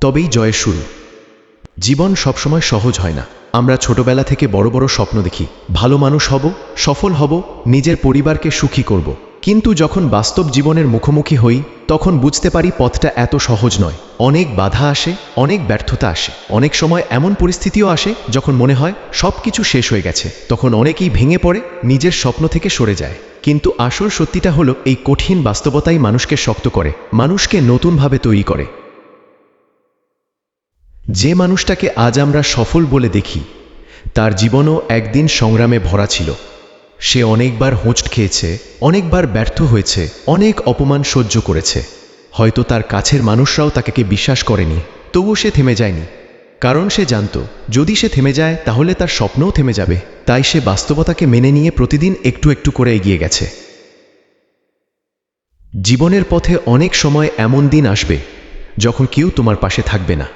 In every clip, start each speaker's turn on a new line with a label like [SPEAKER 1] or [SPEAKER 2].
[SPEAKER 1] তবেই জয়ের শুরু। জীবন সবসময় সহজ হয় না। আমরা ছোটবেলা থেকে বড় বড় স্বপ্ন দেখি, ভালো মানুষ হব, সফল হব, নিজের পরিবারকে সুখী করব। কিন্তু যখন বাস্তব জীবনের মুখোমুখি হই তখন বুঝতে পারি পথটা এত সহজ নয়। অনেক বাধা আসে, অনেক ব্যর্থতা আসে, অনেক সময় এমন পরিস্থিতিও আসে যখন মনে হয় সব কিছু শেষ হয়ে গেছে। তখন অনেকেই ভেঙে পড়ে, নিজের স্বপ্ন থেকে সরে যায়। কিন্তু আসল সত্যিটা হলো এই কঠিন বাস্তবতাই মানুষকে শক্ত করে, মানুষকে নতুনভাবে তৈরি করে। যে মানুষটাকে আজ আমরা সফল বলে দেখি, তার জীবনও একদিন সংগ্রামে ভরা ছিল। সে অনেকবার হোঁচট খেয়েছে, অনেকবার ব্যর্থ হয়েছে, অনেক অপমান সহ্য করেছে। হয়তো তার কাছের মানুষরাও তাকে বিশ্বাস করেনি, তবুও সে থেমে যায়নি। কারণ সে জানত যদি সে থেমে যায় তাহলে তার স্বপ্নও থেমে যাবে। তাই সে বাস্তবতাকে মেনে নিয়ে প্রতিদিন একটু একটু করে এগিয়ে গেছে। জীবনের পথে অনেক সময় এমন দিন আসবে যখন কেউ তোমার পাশে থাকবে না,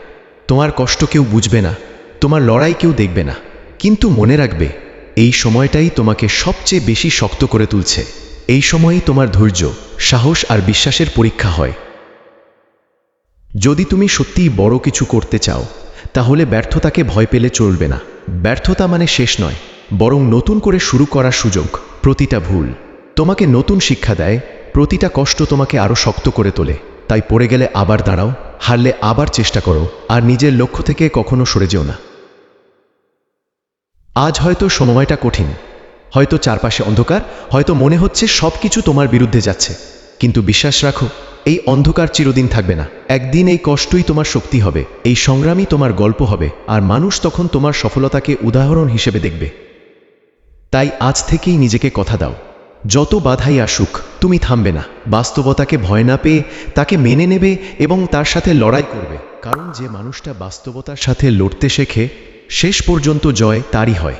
[SPEAKER 1] তোমার কষ্ট কেউ বুঝবে না, তোমার লড়াই কেউ দেখবে না। কিন্তু মনে রাখবে, এই সময়টাই তোমাকে সবচেয়ে বেশি শক্ত করে তুলছে। এই সময়ই তোমার ধৈর্য, সাহস আর বিশ্বাসের পরীক্ষা হয়। যদি তুমি সত্যিই বড় কিছু করতে চাও তাহলে ব্যর্থতাকে ভয় পেলে চলবে না। ব্যর্থতা মানে শেষ নয়, বরং নতুন করে শুরু করার সুযোগ। প্রতিটা ভুল তোমাকে নতুন শিক্ষা দেয়, প্রতিটা কষ্ট তোমাকে আরো শক্ত করে তোলে। তাই পড়ে গেলে আবার দাঁড়াও, হারলে আবার চেষ্টা করো, আর নিজের লক্ষ্য থেকে কখনো সরে যেও না। আজ হয়তো সময়টা কঠিন, হয়তো চারপাশে অন্ধকার, হয়তো মনে হচ্ছে সবকিছু তোমার বিরুদ্ধে যাচ্ছে। কিন্তু বিশ্বাস রাখো, এই অন্ধকার চিরদিন থাকবে না। একদিন এই কষ্টই তোমার শক্তি হবে, এই সংগ্রামই তোমার গল্প হবে, আর মানুষ তখন তোমার সফলতাকে উদাহরণ হিসেবে দেখবে। তাই আজ থেকেই নিজেকে কথা দাও, যত বাধাই আসুক তুমি থামবে না। বাস্তবতাকে ভয় না পেয়ে তাকে মেনে নেবে এবং তার সাথে লড়াই করবে। কারণ যে মানুষটা বাস্তবতার সাথে লড়তে শেখে, শেষ পর্যন্ত জয় তারই হয়।